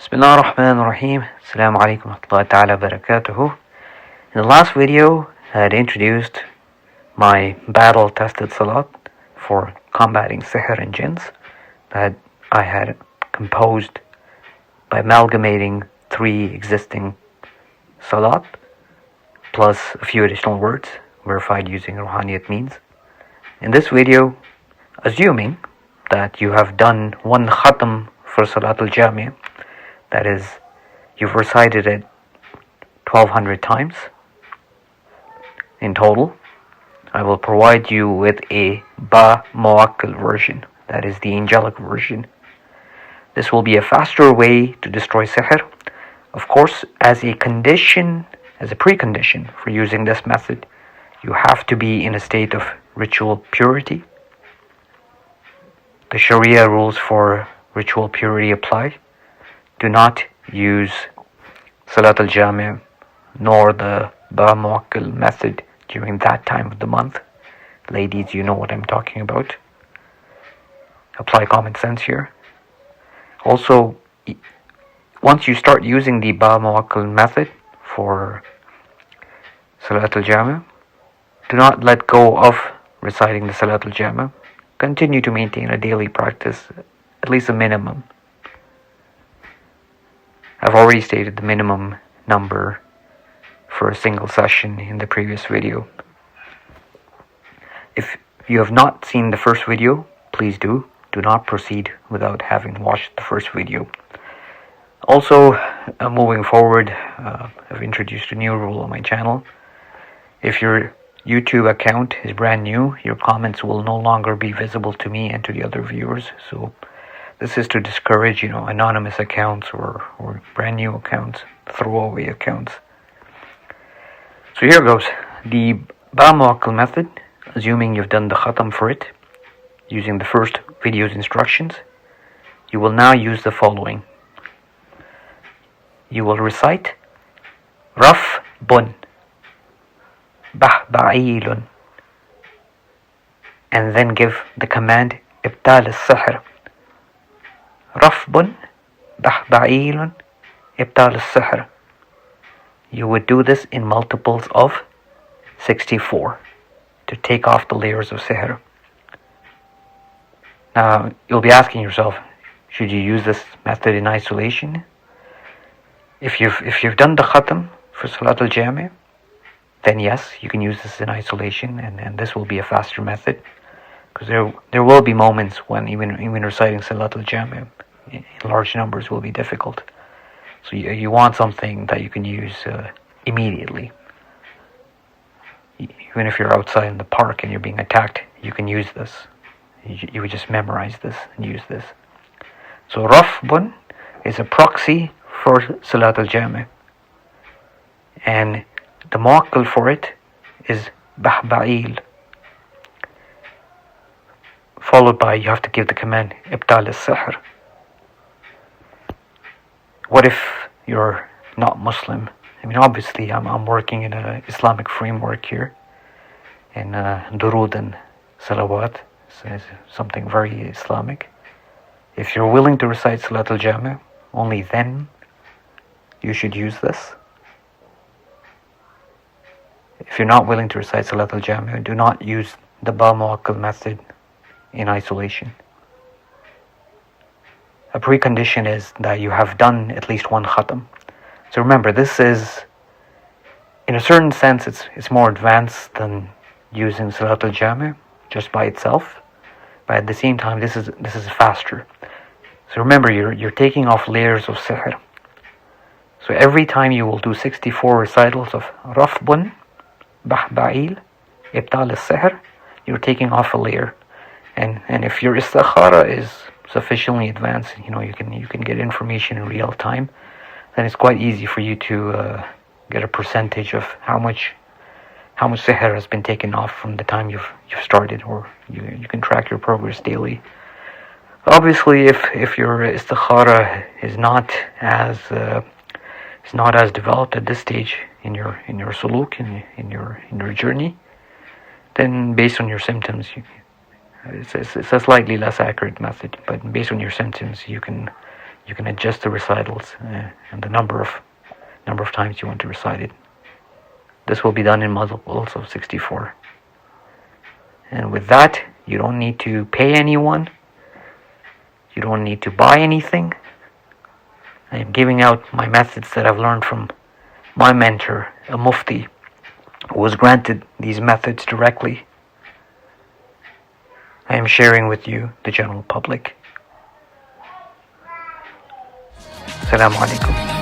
Bismillah ar-Rahman ar-Rahim. Assalamu alaikum wa rahmatullahi ta'ala barakatuhu. In the last video, I had introduced my battle-tested salat for combating sihr and jinns that I had composed by amalgamating 3 existing salat plus a few additional words verified using Ruhaniyat means. In this video, assuming that you have done 1 khatam for Salatu al Ja, that is, you've recited it 1200 times in total, I will provide you with a muwakkil version, that is the angelic version. This will be a faster way to destroy sihr. Of course, as a precondition for using this method, you have to be in a state of ritual purity. The Sharia rules for ritual purity apply. Do not use Salatu al Ja nor the muwakkil method during that time of the month. Ladies, you know what I'm talking about. Apply common sense here. Also, once you start using the muwakkil method for Salatu al Ja, do not let go of reciting the Salatu al Ja. Continue to maintain a daily practice, at least a minimum. I've already stated the minimum number for a single session in the previous video. If you have not seen the first video, please do. Do not proceed without having watched the first video. Also, moving forward, I've introduced a new rule on my channel. If your YouTube account is brand new, your comments will no longer be visible to me and to the other viewers. So this is to discourage, anonymous accounts or brand new accounts, throwaway accounts. So here goes. The muwakkil method, assuming you've done the khatam for it, using the first video's instructions, you will now use the following. You will recite Raf bun Ba'ilun, and then give the command Ibtal al-Sihr. Rafbun Ba'ilun Ibtal al-Sihr. You would do this in multiples of 64 to take off the layers of sihr. Now, you'll be asking yourself, should you use this method in isolation? If you've done the khatam for Salatu al Ja, then yes, you can use this in isolation, and this will be a faster method, because there will be moments when even reciting Salatu al Ja in large numbers will be difficult. So you want something that you can use immediately. Even if you're outside in the park and you're being attacked, you can use this. You would just memorize this and use this. So Rafbun is a proxy for Salatu al Ja, and the muwakkil for it is Ba'il, followed by, you have to give the command Ibtal al-Sihr. What if you're not Muslim? Obviously, I'm working in an Islamic framework here, and Durud and Salawat is something very Islamic. If you're willing to recite Salatu al Ja, only then you should use this. If you're not willing to recite Salatu al Ja, do not use the muwakkil method in isolation. A precondition is that you have done at least 1 khatam. So remember, this is, in a certain sense, it's more advanced than using Salatu al Ja just by itself, but at the same time, this is faster. So remember, you're taking off layers of sihr. So every time you will do 64 recitals of Rafbun Ba'il Ibtal al-Sihr, you're taking off a layer. And if your istikhara is sufficiently advanced, you can get information in real time, then it's quite easy for you to get a percentage of how much sihr has been taken off from the time you've started, or you can track your progress daily. Obviously, if your istikhara is not as developed at this stage in your suluk, in your journey, then based on your symptoms, it's a slightly less accurate method, but based on your symptoms, you can You can adjust the recitals and the number of times you want to recite it. This will be done in multiples of 64. And with that, you don't need to pay anyone. You don't need to buy anything. I am giving out my methods that I've learned from my mentor, a mufti, who was granted these methods directly. I am sharing with you, the general public. Assalamu alaikum.